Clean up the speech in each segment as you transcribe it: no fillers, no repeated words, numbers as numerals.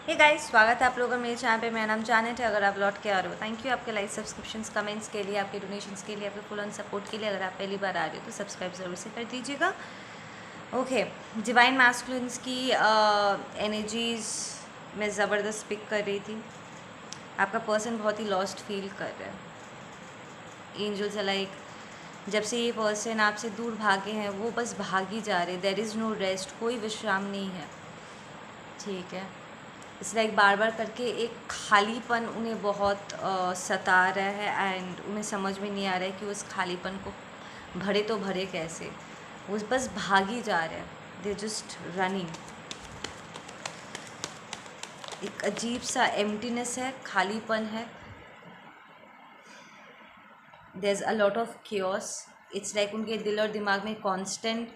Hey guys, स्वागत है आप लोगों का मेरे चैनल पे। मेरा नाम जानत है। अगर आप लौट के आ रहे हो, थैंक यू आपके लाइक, सब्सक्रिप्शंस, कमेंट्स के लिए, आपके डोनेशंस के लिए, आपके फुल ऑन सपोर्ट के लिए। अगर आप पहली बार आ रहे हो तो सब्सक्राइब ज़रूर से कर दीजिएगा। ओके, डिवाइन मैस्कुलिन्स की एनर्जीज़ मैं ज़बरदस्त पिक कर रही थी। आपका पर्सन बहुत ही लॉस्ट फील कर रहा है। एंजल्स लाइक जब से ये पर्सन आपसे दूर भागे हैं वो बस भाग ही जा रहे। देयर इज़ नो रेस्ट, कोई विश्राम नहीं है। ठीक है, इस लाइक बार बार करके एक खालीपन उन्हें बहुत सता रहा है एंड उन्हें समझ में नहीं आ रहा है कि उस खालीपन को भरे तो भरे कैसे। वो बस भाग ही जा रहे हैं, दे जस्ट रनिंग। एक अजीब सा एम्प्टीनेस है, खालीपन है। There is a lot of chaos. It's like उनके दिल और दिमाग में कांस्टेंट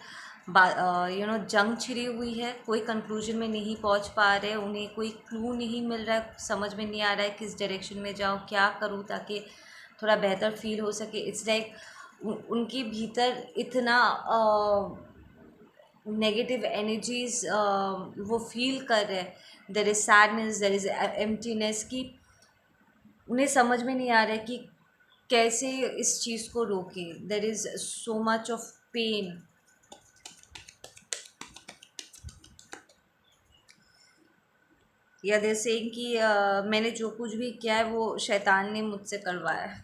जंग छिड़ी हुई है। कोई कंक्लूजन में नहीं पहुंच पा रहे, उन्हें कोई क्लू नहीं मिल रहा है, समझ में नहीं आ रहा है किस डायरेक्शन में जाऊँ, क्या करूँ ताकि थोड़ा बेहतर फील हो सके। इट्स लाइक उनके भीतर इतना नेगेटिव एनर्जीज वो फील कर रहे हैं। There is sadness, there is emptiness की उन्हें समझ में नहीं आ रहा है कि कैसे इस चीज़ को रोके। There is so much of pain. या देयर सेइंग कि मैंने जो कुछ भी किया है वो शैतान ने मुझसे करवाया है।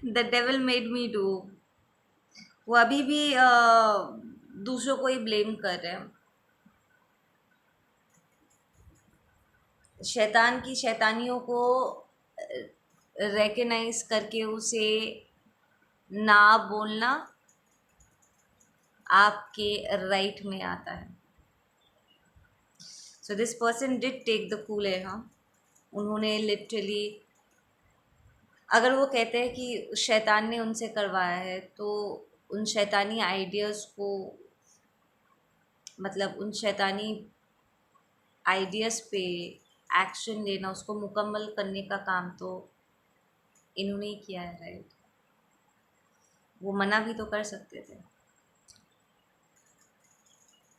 The devil made me do. वो अभी भी दूसरों को ही ब्लेम कर रहे हैं। शैतान की शैतानियों को रिकग्नाइज करके उसे ना बोलना आपके राइट में आता है। So this person did take the cool है। हाँ, उन्होंने लिटरली, अगर वो कहते हैं कि शैतान ने उनसे करवाया है तो उन शैतानी आइडियाज़ को, मतलब उन शैतानी आइडियाज़ पे एक्शन लेना, उसको मुकम्मल करने का काम तो इन्होंने ही किया है, राइट। वो मना भी तो कर सकते थे।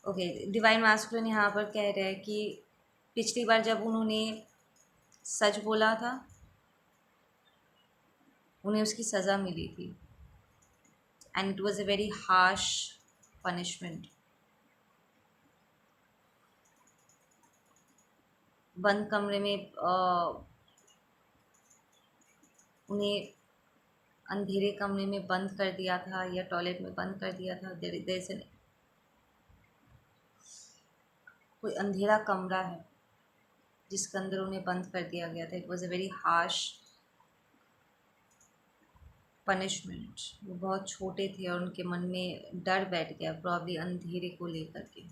ओके, डिवाइन मास्कुलिन यहाँ पर कह रहे हैं कि पिछली बार जब उन्होंने सच बोला था उन्हें उसकी सज़ा मिली थी and it was a very harsh punishment. बंद कमरे में उन्हें अंधेरे कमरे में बंद कर दिया था या टॉयलेट में बंद कर दिया था। देयर कोई अंधेरा कमरा है जिसके अंदर उन्हें बंद कर दिया गया था। It was a very harsh punishment. वो बहुत छोटे थे और उनके मन में डर बैठ गया, प्रॉब्ली अंधेरे को लेकर के।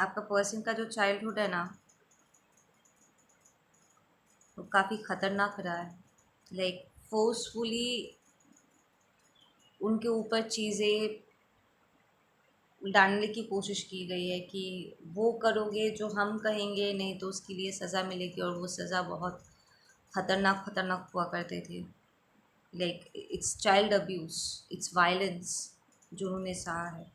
आपका पर्सन का जो चाइल्डहुड है ना, वो काफ़ी ख़तरनाक रहा है। लाइक फोर्सफुली उनके ऊपर चीज़ें डालने की कोशिश की गई है कि वो करोगे जो हम कहेंगे, नहीं तो उसके लिए सज़ा मिलेगी। और वो सज़ा बहुत ख़तरनाक ख़तरनाक हुआ करते थे। Like it's child abuse, it's violence जो उन्होंने सहा है।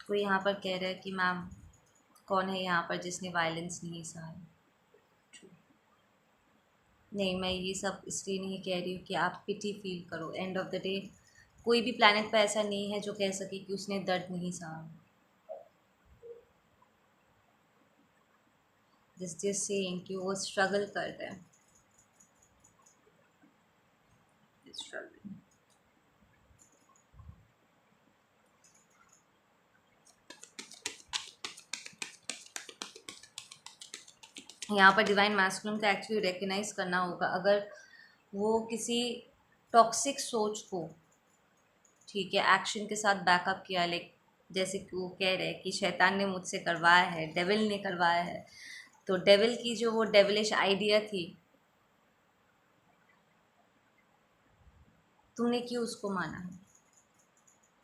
कोई यहाँ पर कह रहा है कि मैम कौन है यहाँ पर जिसने वायलेंस नहीं सहा है। नहीं, मैं ये सब इसलिए नहीं कह रही हूँ कि आप पिटी फील करो। एंड ऑफ द डे कोई भी प्लानट पर ऐसा नहीं है जो कह सके कि उसने दर्द नहीं सहा। जस्ट सेइंग कि वो स्ट्रगल कर रहे हैं। स्ट्रगल। यहाँ पर डिवाइन मैस्कुलिन का एक्चुअली रिकग्नाइज करना होगा। अगर वो किसी टॉक्सिक सोच को, ठीक है, एक्शन के साथ बैकअप किया, लाइक जैसे कि वो कह रहे हैं कि शैतान ने मुझसे करवाया है, डेविल ने करवाया है, तो डेविल की जो वो डेविलिश आइडिया थी, तुमने क्यों उसको माना है?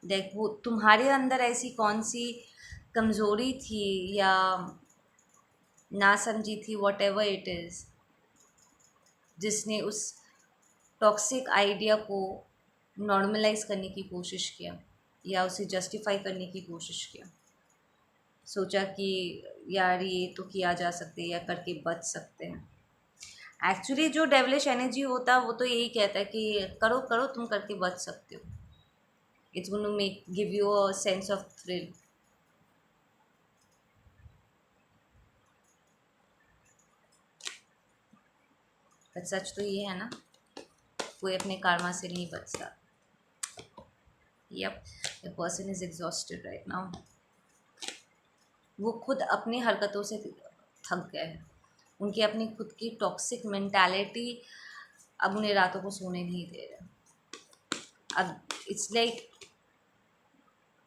देख, वो तुम्हारे अंदर ऐसी कौन सी कमज़ोरी थी या ना समझी थी, वॉट एवर इट इज़, जिसने उस टॉक्सिक आइडिया को नॉर्मलाइज करने की कोशिश किया या उसे जस्टिफाई करने की कोशिश किया, सोचा कि यार ये तो किया जा सकते हैं या करके बच सकते हैं। एक्चुअली जो डेविलिश एनर्जी होता है वो तो यही कहता है कि करो करो, तुम करके बच सकते हो। It's going to make give you a sense of thrill. But सच तो ये है ना, कोई अपने karma से नहीं बचता। Yup, the person is exhausted right now. वो खुद अपनी हरकतों से थक गए हैं। उनकी अपनी खुद की टॉक्सिक मेंटालिटी अब उन्हें रातों को सोने नहीं दे रहे। अब इट्स लाइक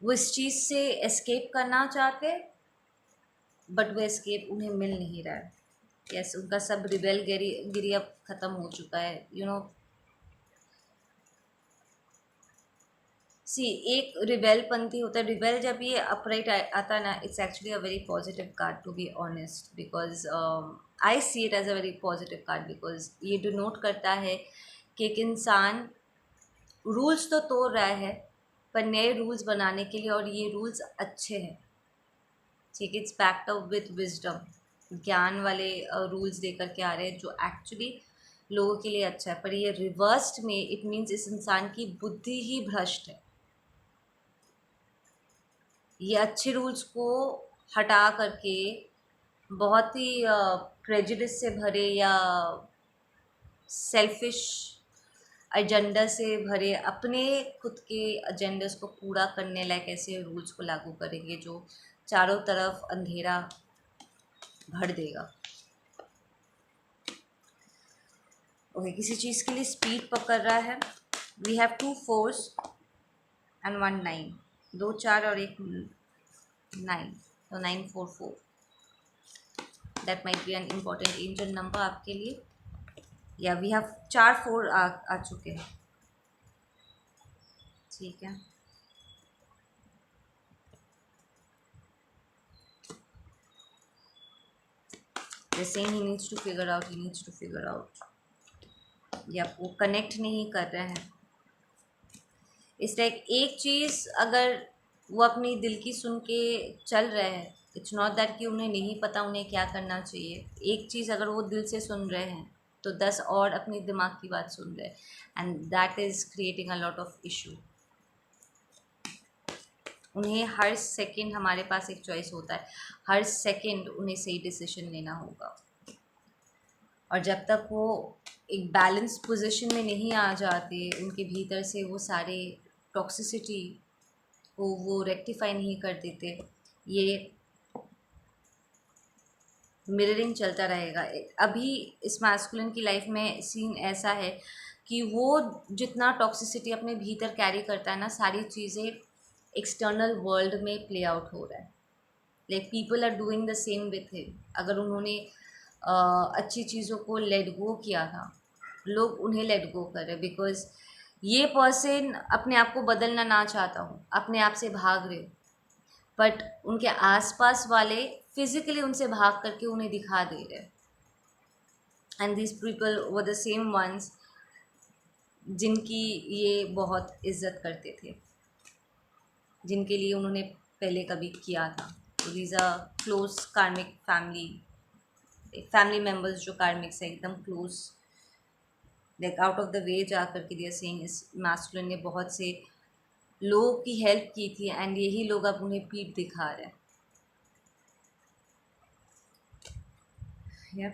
वो इस चीज़ से एस्केप करना चाहते, बट वो एस्केप उन्हें मिल नहीं रहा है। यस, उनका सब रिबेल गिरी अब ख़त्म हो चुका है। यू नो, सी एक रिबेल पंथी होता है। रिबेल जब ये अपराइट आता है ना, it's actually a very positive card to be honest, because I see it as a very positive card, because ये डिनोट करता है कि एक इंसान रूल्स तो तोड़ रहा है पर नए रूल्स बनाने के लिए, और ये रूल्स अच्छे हैं। ठीक है, it's backed up with wisdom, ज्ञान वाले रूल्स देकर के आ रहे हैं जो एक्चुअली लोगों के लिए अच्छा है। पर ये रिवर्स्ड में इट मीन्स इस इंसान की बुद्धि ही भ्रष्ट है। ये अच्छे रूल्स को हटा करके बहुत ही प्रेजुडिस से भरे या सेल्फिश एजेंडा से भरे अपने खुद के एजेंडस को पूरा करने लायक ऐसे रूल्स को लागू करेंगे जो चारों तरफ अंधेरा भर देगा। ओके, किसी चीज़ के लिए स्पीड पकड़ रहा है। वी हैव 2 4s एंड 1 9, 2 4 और 1 9, तो 944। That might be an important angel number आपके लिए। या वी हैव 4 4 आ चुके हैं। ठीक है, जैसे he needs to figure out, he needs to figure out, या वो कनेक्ट नहीं कर रहे हैं। इस टाइप एक चीज़ अगर वो अपनी दिल की सुन के चल रहे हैं, इट्स नॉट दैट कि उन्हें नहीं पता उन्हें क्या करना चाहिए। एक चीज़ अगर वो दिल से सुन रहे हैं तो 10 और अपनी दिमाग की बात सुन रहे हैं, and that is creating a lot of issue. उन्हें हर सेकंड, हमारे पास एक चॉइस होता है, हर सेकंड उन्हें सही डिसीजन लेना होगा। और जब तक वो एक बैलेंस पोजीशन में नहीं आ जाते, उनके भीतर से वो सारे टॉक्सिसिटी को वो रेक्टिफाई नहीं कर देते, ये मिररिंग चलता रहेगा। अभी इस मैस्कुलिन की लाइफ में सीन ऐसा है कि वो जितना टॉक्सिसिटी अपने भीतर कैरी करता है ना, सारी चीज़ें एक्सटर्नल वर्ल्ड में प्ले आउट हो रहा है। Like people are doing the same with him. अगर उन्होंने अच्छी चीज़ों को लेट गो किया था, लोग उन्हें लेट गो कर रहे, बिकॉज ये पर्सन अपने आप को बदलना ना चाहता हूँ, अपने आप से भाग रहे हो, बट उनके आसपास वाले फिजिकली उनसे भाग करके उन्हें दिखा दे रहे। And this people were the same ones जिनकी ये बहुत इज्जत करते थे, जिनके लिए उन्होंने पहले कभी किया था। तो दीज आर क्लोज कार्मिक फैमिली मेम्बर्स जो कार्मिक्स है, एकदम close, like out of the वे जा करके दिया सेइंग इस मैस्कुलिन ने बहुत से लोगों की हेल्प की थी, एंड यही लोग अब उन्हें पीठ दिखा रहे हैं। Yep.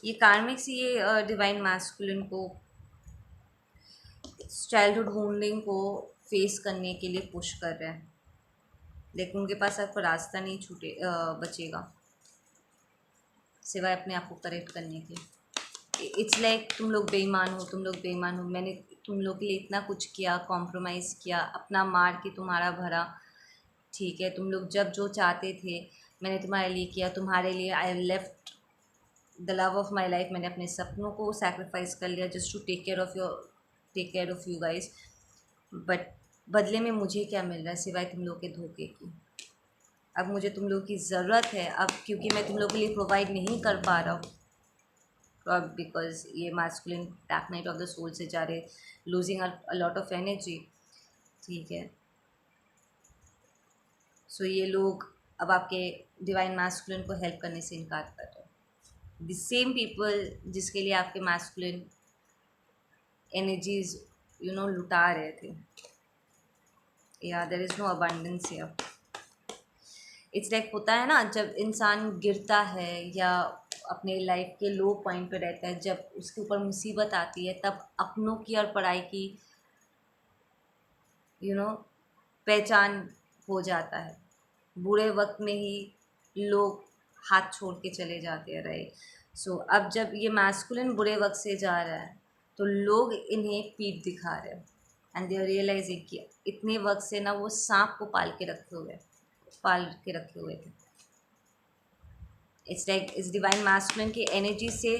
ये कार्मिक्स ये डिवाइन मैस्कुलिन को चाइल्डहुड वुंडिंग को फेस करने के लिए पुश कर रहे हैं, लेकिन उनके पास अब रास्ता नहीं बचेगा सिवाय अपने आप को करेक्ट करने के। इट्स लाइक तुम लोग बेईमान हो, तुम लोग बेईमान हो, मैंने तुम लोग के लिए इतना कुछ किया, कॉम्प्रोमाइज़ किया, अपना मार के तुम्हारा भरा। ठीक है, तुम लोग जब जो चाहते थे मैंने तुम्हारे लिए किया, तुम्हारे लिए I left the love of my life. मैंने अपने सपनों को सेक्रीफाइस कर लिया just to take care of you guys. But बदले में मुझे क्या मिल रहा है सिवाय तुम लोग के धोखे की। अब मुझे तुम लोग की ज़रूरत है, अब क्योंकि मैं तुम लोग के लिए प्रोवाइड नहीं कर पा रहा हूँ, बिकॉज ये masculine dark night of the soul से जा रहे, losing a lot of energy, ठीक है। सो ये लोग अब आपके डिवाइन मास्कुलिन को हेल्प करने से इनकार कर रहे हैं। द सेम पीपल जिसके लिए आपके मास्कुलिन एनर्जीज लुटा रहे थे, या there is no abundance here. It's like होता है ना, जब इंसान गिरता है या अपने लाइफ के लो पॉइंट पे रहता है, जब उसके ऊपर मुसीबत आती है, तब अपनों की और पढ़ाई की पहचान हो जाता है। बुरे वक्त में ही लोग हाथ छोड़ के चले जाते हैं, राइट। सो अब जब ये मास्कुलिन बुरे वक्त से जा रहा है तो लोग इन्हें पीठ दिखा रहे हैं, एंड दे आर रियलाइजिंग कि इतने वक्त से ना वो सांप को पाल के रखे हुए थे। इट्स लाइक इस डिवाइन मास्कुलिन की एनर्जी से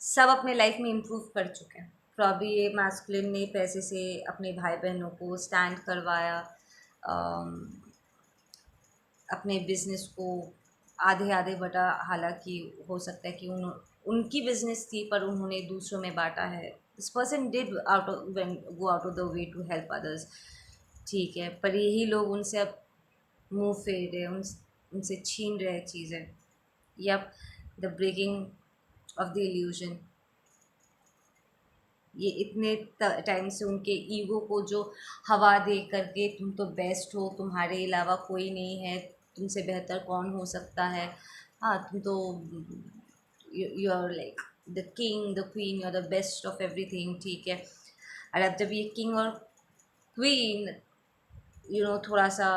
सब अपने लाइफ में इम्प्रूव कर चुके हैं। प्रॉब्ली ये मास्कुलिन ने पैसे से अपने भाई बहनों को स्टैंड करवाया, अपने बिजनेस को आधे आधे बटा, हालांकि हो सकता है कि उनकी बिजनेस थी पर उन्होंने दूसरों में बांटा है। This person did go out of the way to help others, ठीक है, पर यही लोग उनसे अब मुंह फेर रहे, उनसे छीन रहे चीज़ें। Yup, the breaking of the illusion. ये इतने टाइम से उनके ईगो को जो हवा दे करके, तुम तो बेस्ट हो, तुम्हारे अलावा कोई नहीं है, तुमसे बेहतर कौन हो सकता है, हाँ तुम तो you are like the king the queen, you are the best of everything, ठीक है। और अब जब ये किंग और क्वीन थोड़ा सा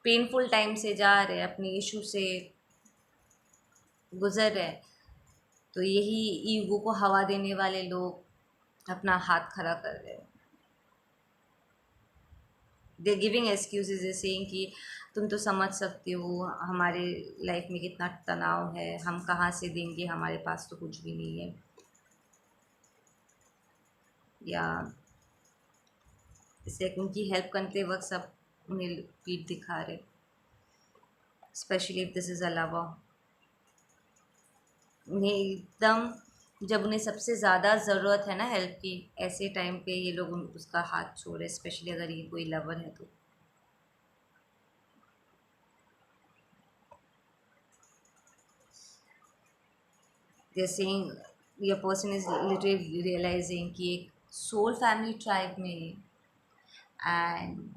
पेनफुल टाइम से जा रहे हैं, अपने इशू से गुजर रहे हैं, तो यही ईगो को हवा देने वाले लोग अपना हाथ खड़ा कर रहे हैं। दे गिविंग एक्सक्यूजेज, सेइंग कि तुम तो समझ सकते हो हमारे लाइफ में कितना तनाव है, हम कहाँ से देंगे, हमारे पास तो कुछ भी नहीं है, या इससे उनकी हेल्प करते वक्त सब उन्हें पीठ दिखा रहे, specially if this is a lover. उन्हें एकदम जब उन्हें सबसे ज़्यादा ज़रूरत है ना हेल्प की, ऐसे टाइम पे ये लोग उसका हाथ छोड़े, स्पेशली अगर ये कोई लवर है तो। दे सेइंग ये पर्सन इज लिटरली रियलाइजिंग कि एक सोल फैमिली ट्राइब में एंड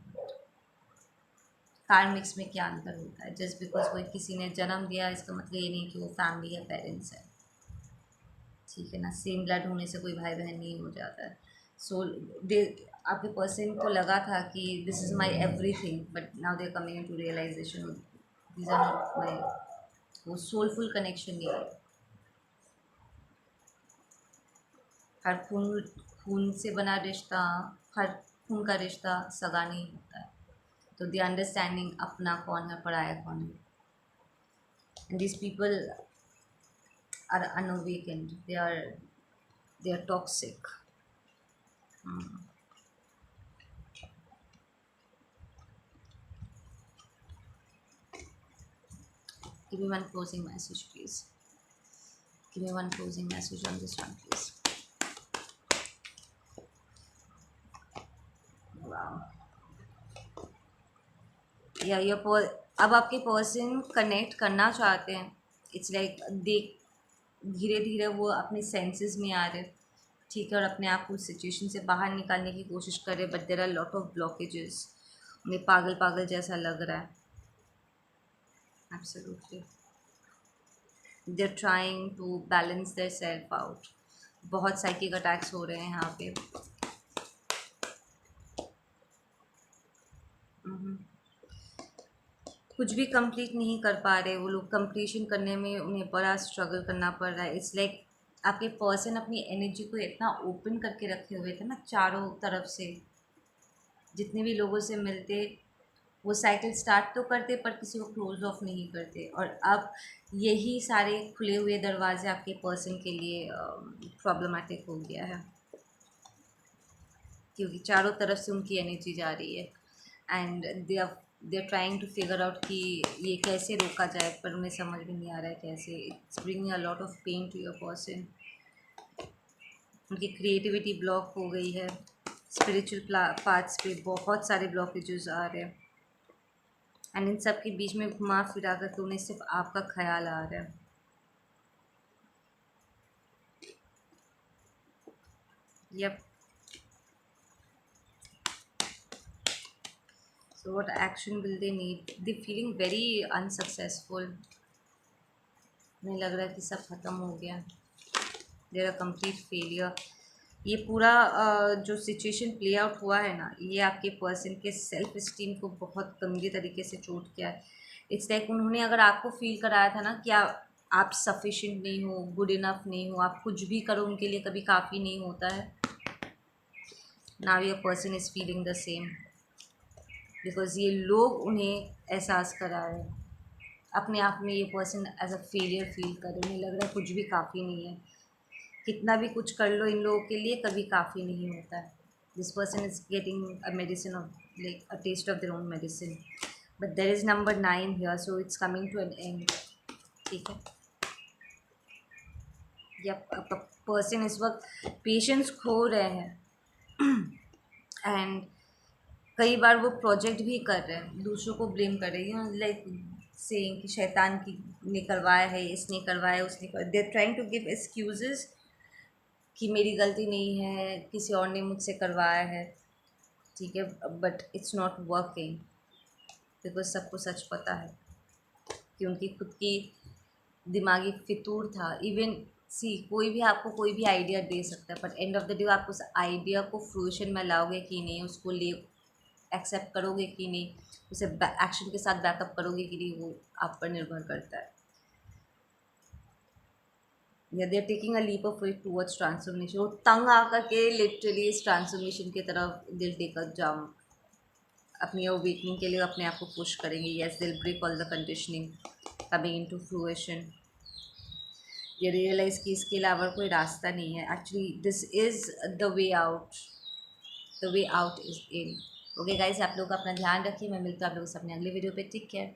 कार्मिक्स में क्या अंतर होता है। जस्ट बिकॉज कोई किसी ने जन्म दिया, इसका मतलब ये नहीं कि वो फैमिली या पेरेंट्स है, ठीक है ना। सेम ब्लड होने से कोई भाई बहन नहीं हो जाता है। सो दे आपके पर्सन को लगा था कि this is my everything, but now they are coming into realization these are not my, वो सोलफुल कनेक्शन नहीं है। हर खून से बना रिश्ता, हर खून का रिश्ता सगा नहीं होता है। तो द अंडरस्टैंडिंग अपना कौन है, पराया कौन है, and this people are unawakened, they are toxic. Give me one closing message, please. Give me one closing message on this one, please. Wow. या ये अब आपके पर्सन कनेक्ट करना चाहते हैं। इट्स लाइक देख धीरे धीरे वो अपने सेंसेस में आ रहे, ठीक है, और अपने आप को उस सिचुएशन से बाहर निकालने की कोशिश कर रहे, but there are lot of blockages. उन्हें पागल पागल जैसा लग रहा है। Absolutely they are trying to balance their self out. बहुत साइकिक अटैक्स हो रहे हैं यहाँ पे। कुछ भी कंप्लीट नहीं कर पा रहे वो लोग, कंप्लीशन करने में उन्हें बड़ा स्ट्रगल करना पड़ रहा है। इट्स लाइक आपके पर्सन अपनी एनर्जी को इतना ओपन करके रखे हुए थे ना चारों तरफ से, जितने भी लोगों से मिलते वो साइकिल स्टार्ट तो करते पर किसी को क्लोज ऑफ नहीं करते, और अब यही सारे खुले हुए दरवाजे आपके पर्सन के लिए प्रॉब्लमेटिक हो गया है, क्योंकि चारों तरफ से उनकी एनर्जी जा रही है, and they are they are trying to figure out कि ये कैसे रोका जाए, पर उन्हें समझ में नहीं आ रहा है कैसे. It's bringing a lot of pain to your person. उनकी क्रिएटिविटी ब्लॉक हो गई है. स्पिरिचुअल पार्ट्स पे बहुत सारे ब्लॉकेजेस आ रहे हैं, एंड इन सब के बीच में घुमा फिरा कर तो उन्हें सिर्फ आपका ख्याल आ रहा है. Yup. So what action will they need? They feeling very unsuccessful. उन्हें लग रहा है कि सब खत्म हो गया. They're a complete failure. ये पूरा जो सिचुएशन प्ले आउट हुआ है ना, ये आपके पर्सन के सेल्फ इस्टीम को बहुत गंदे तरीके से चोट किया है. इट्स लाइक उन्होंने अगर आपको फील कराया था ना कि आप सफिशिएंट नहीं हो, गुड इनफ नहीं हो, आप कुछ भी करो उनके लिए कभी काफ़ी नहीं होता है. Now your person is feeling the same, because ये लोग उन्हें एहसास करा रहे हैं. अपने आप में ये person as a failure feel कर रहे. उन्हें लग रहा है कुछ भी काफ़ी नहीं है, कितना भी कुछ कर लो इन लोगों के लिए कभी काफ़ी नहीं होता है. This person is getting a medicine of like a test of their own medicine, but there is number 9 here, so it's coming to an end. ठीक है. या पर्सन इस वक्त पेशेंस खो रहे हैं, एंड कई बार वो प्रोजेक्ट भी कर रहे हैं, दूसरों को ब्लेम कर रहे हैं, लाइक सेइंग कि शैतान की ने करवाया है, इसने करवाया, उसने करवाया. They are trying to give excuses कि मेरी गलती नहीं है, किसी और ने मुझसे करवाया है. ठीक है, but it's not working, because सबको सच पता है कि उनकी खुद की दिमागी फितूर था. इवन सी कोई भी आपको कोई भी आइडिया दे सकता है, but end of the day आप उस आइडिया को फ्रूशन में लाओगे कि नहीं, उसको ले एक्सेप्ट करोगे कि नहीं, उसे एक्शन के साथ बैकअप करोगे कि नहीं, वो आप पर निर्भर करता है. या they are taking a leap of faith towards transformation. वो तंग आकर के लिटरली इस ट्रांसफॉर्मेशन की तरफ दिल टेक अ जंप. अपनी अवेकनिंग के लिए अपने आप को पुश करेंगे. Yes, they'll break all the conditioning coming into fruition. ये रियलाइज़ कि इसके अलावा कोई रास्ता नहीं है. Actually this is the way out. The way out is in. Okay guys, आप लोग अपना ध्यान रखिए. मैं मिलता हूँ आप लोगों से अपने अगले वीडियो पे. Take care.